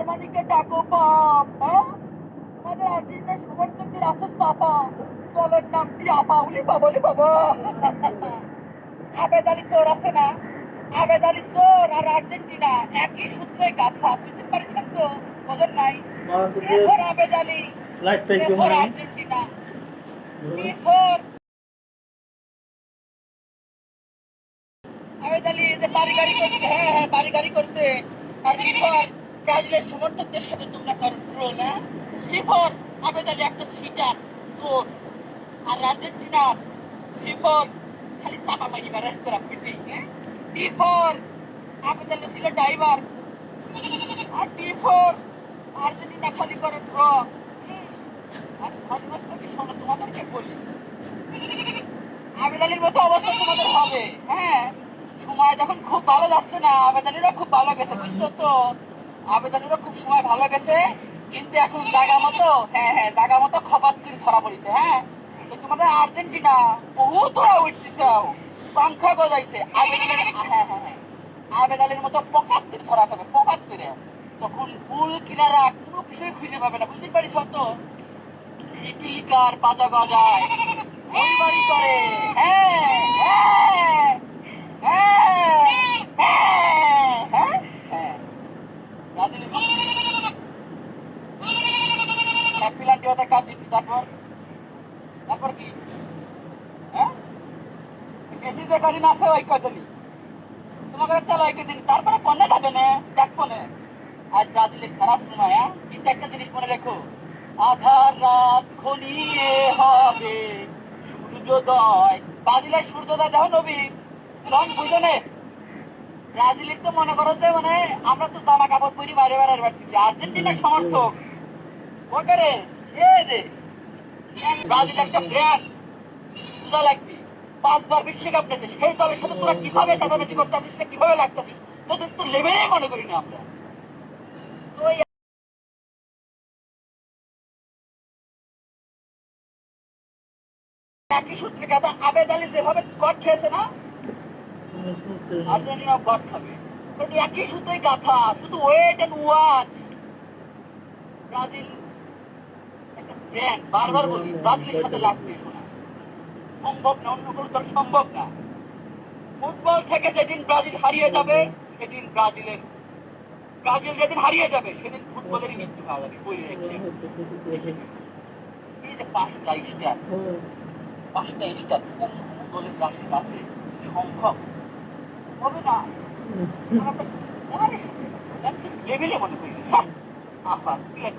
জার্মানিকে ডাকো পাপ, হ্যাঁ? তোমাদের আর্জেন্টিনার সমর্থকদের আছে পাপা, দলের নাম কি আপা? উনি বাবা, উনি বাবা। আবেদ আলী চোর আছে না, আবেদ আলী চোর আর আর্জেন্টিনা একই সূত্রে গাথা, বুঝতে পারছেন তো? বোঝেন নাই? এরপর আবেদ আলী, এরপর আর্জেন্টিনা, এরপর আবেদ আলী যে বাড়ি গাড়ি করছে, হ্যাঁ হ্যাঁ বাড়ি গাড়ি করছে, আর এরপর ব্রাজিলের সমর্থকদের সাথে তোমরা করো না? এরপর আবেদ আলী একটা সিটার চোর, আর আর্জেন্টিনা এরপর খালি চাপা মারি বেড়াস তোরা পিটি, হ্যাঁ? এরপর আবেদ আলী ছিল ড্রাইভার, আর এরপর আর্জেন্টিনা খালি করে ড্র। আর ঘটনাস্থল কি শোনো, তোমাদেরকে বলি, আবেদ আলীর মতো অবস্থা তোমাদের হবে, হ্যাঁ? সময় যখন খুব ভালো যাচ্ছে না, আবেদ আলীরও খুব ভালো গেছে, বুঝছো তো? আবেদ আলীরও খুব সময় ভালো গেছে, কিন্তু এখন জায়গা মতো, হ্যাঁ হ্যাঁ জায়গা মতো খপাত করে ধরা পড়েছে, হ্যাঁ? তো তোমাদের আর্জেন্টিনা বহু তোরা উঠতে চাও, সংখ্যা গজাইছে আবেদ আলীর, হ্যাঁ হ্যাঁ হ্যাঁ আবেদ আলীর মতো পকাত করে ধরা পাবে, পকাত করে। তখন ভুল কিনারা কোনো কিছুই খুঁজে পাবে না, বুঝতে পারিস তো? লিপিলিকার পাতা গজায়, ওই বাড়ি করে, হ্যাঁ হ্যাঁ হ্যাঁ হ্যাঁ হ্যাঁ হ্যাঁ ব্রাজিলের হ্যাপিল্যান্ডে ওদের কাজ দিচ্ছি, তারপর তারপর কি, হ্যাঁ? বেশি যে কদিন আছে ওই কদিনই তোমাকে চালো ওই কদিন, তারপরে কনে যাবে না দেখবো না। আজ ব্রাজিলের খারাপ সময়, হ্যাঁ? কিন্তু একটা জিনিস মনে রেখো, আধার রাত ঘনিয়ে হবে সূর্যোদয়। ব্রাজিলের সূর্যোদয় দেখো নবী, তখন বুঝো নে ব্রাজিলের তো মনে করো যে মানে আমরা তো জামা কাপড় পরি বাইরে বাইরে বাড়তেছি, আর্জেন্টিনার সমর্থক ওটারে এ রে, ব্রাজিল একটা ব্র্যান্ড, বুঝা লাগবে। 5 বার বিশ্বকাপ পেয়েছে, সেই দলের সাথে তোরা কিভাবে চেঁচামেচি করতে আসিস, কিভাবে লাগতেছিস, তোদের তো লেভেলেই মনে করি না আমরা। তো একই সূত্রে কথা, আবেদ আলী যেভাবে গড খেয়েছে না, আর্জেন্টিনা গড খাবে। কিন্তু একই সূত্রে গাথা, শুধু ওয়েট এন্ড ওয়াচ। ব্রাজিল একটা ব্র্যান্ড, বারবার বলি ব্রাজিলের সাথে লাগবে শোনা সম্ভব না, অন্য কোনো দল সম্ভব না। ফুটবল থেকে যেদিন ব্রাজিল হারিয়ে যাবে, সেদিন ব্রাজিল যেদিন হারিয়ে যাবে সেদিন ফুটবলেরই মৃত্যু হয়ে যাবে। এই যে 5টা স্টার কোন দলের রাশি আছে সম্ভব হবে না। লেভেলে মনে করি স্যার আপা প্লেয়ার